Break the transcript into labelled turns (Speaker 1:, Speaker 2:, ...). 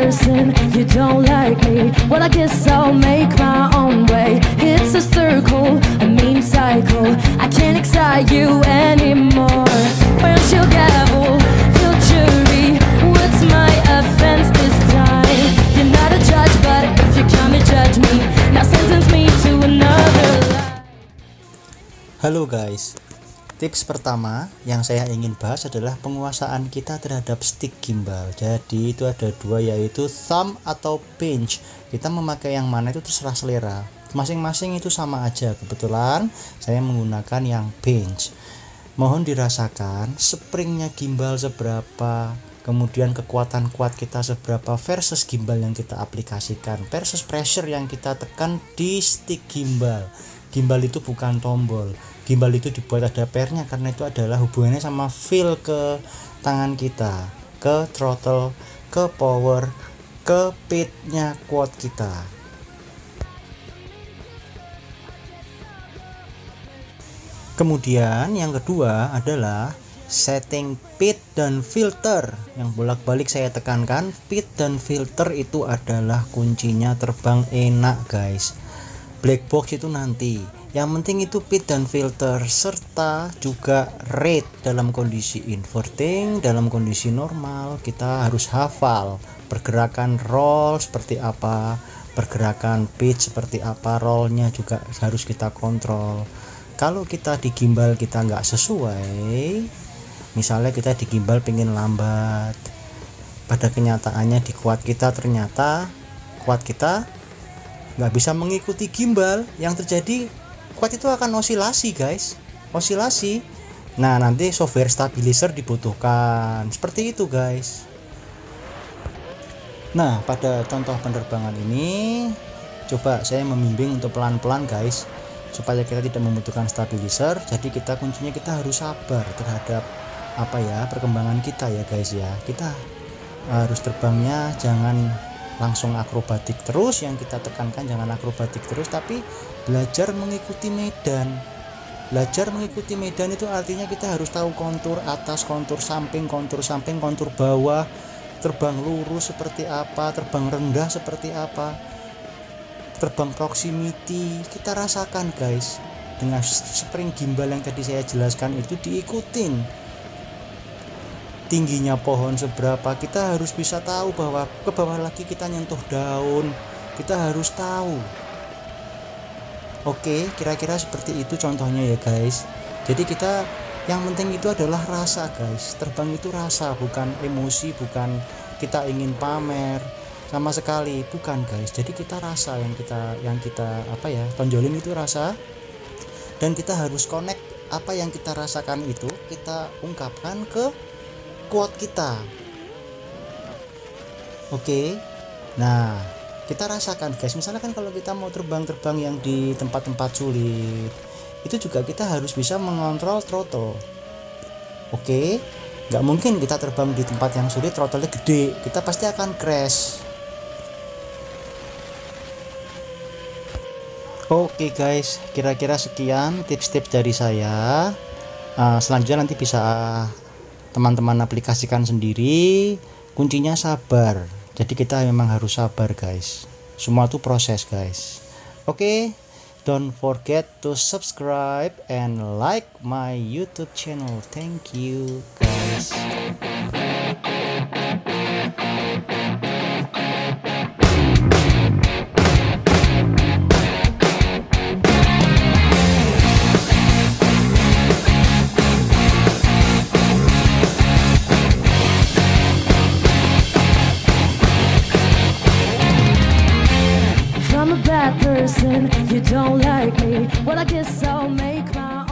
Speaker 1: person, you don't like me. Well, I guess I'll make my own way. It's a circle, a mean cycle. I can't excite you anymore. Where's your gavel, your jury? What's my offense this time? You're not a judge, but if you come and judge me, now sentence me to another life.
Speaker 2: Halo guys, tips pertama yang saya ingin bahas adalah penguasaan kita terhadap stick gimbal. Jadi itu ada dua, yaitu thumb atau pinch. Kita memakai yang mana itu terserah selera, masing-masing itu sama aja. Kebetulan saya menggunakan yang pinch. Mohon dirasakan springnya gimbal seberapa, kemudian kekuatan kuat kita seberapa versus gimbal yang kita aplikasikan, versus pressure yang kita tekan di stick gimbal. Gimbal itu bukan tombol, gimbal itu dibuat ada pairnya karena itu adalah hubungannya sama feel ke tangan kita, ke throttle, ke power, ke pitnya quad kita. Kemudian yang kedua adalah setting pit dan filter. Yang bolak-balik saya tekankan, pit dan filter itu adalah kuncinya terbang enak guys. Black box itu nanti, yang penting itu pit dan filter, serta juga rate dalam kondisi inverting, dalam kondisi normal. Kita harus hafal pergerakan roll seperti apa, pergerakan pitch seperti apa, rollnya juga harus kita kontrol. Kalau kita di gimbal kita nggak sesuai, misalnya kita di gimbal pengen lambat, pada kenyataannya di quad kita ternyata quad kita nggak bisa mengikuti gimbal, yang terjadi quad itu akan osilasi guys, osilasi. Nah nanti software stabilizer dibutuhkan, seperti itu guys. Nah pada contoh penerbangan ini coba saya membimbing untuk pelan-pelan guys, supaya kita tidak membutuhkan stabilizer. Jadi kita kuncinya kita harus sabar terhadap perkembangan kita ya guys ya. Kita harus terbangnya jangan langsung akrobatik terus, yang kita tekankan jangan akrobatik terus, tapi belajar mengikuti medan. Belajar mengikuti medan itu artinya kita harus tahu kontur atas, kontur samping, kontur bawah, terbang lurus seperti apa, terbang rendah seperti apa, terbang proximity. Kita rasakan guys, dengan spring gimbal yang tadi saya jelaskan itu diikutin. Tingginya pohon seberapa, kita harus bisa tahu bahwa ke bawah lagi kita nyentuh daun, kita harus tahu. Oke, kira-kira seperti itu contohnya ya guys. Jadi kita yang penting itu adalah rasa guys. Terbang itu rasa, bukan emosi, bukan kita ingin pamer sama sekali, bukan guys. Jadi kita rasa yang kita tonjolin itu rasa, dan kita harus connect apa yang kita rasakan itu kita ungkapkan ke quad kita. Oke. Nah, kita rasakan guys, misalnya kan kalau kita mau terbang yang di tempat-tempat sulit, itu juga kita harus bisa mengontrol throttle. Oke. Nggak mungkin kita terbang di tempat yang sulit throttle-nya gede, kita pasti akan crash. Oke guys, kira-kira sekian tips-tips dari saya. Selanjutnya nanti bisa teman-teman aplikasikan sendiri. Kuncinya sabar. Jadi kita memang harus sabar guys. Semua itu proses guys. Oke, don't forget to subscribe and like my YouTube channel. Thank you guys.
Speaker 1: Person, you don't like me. Well, I guess I'll make my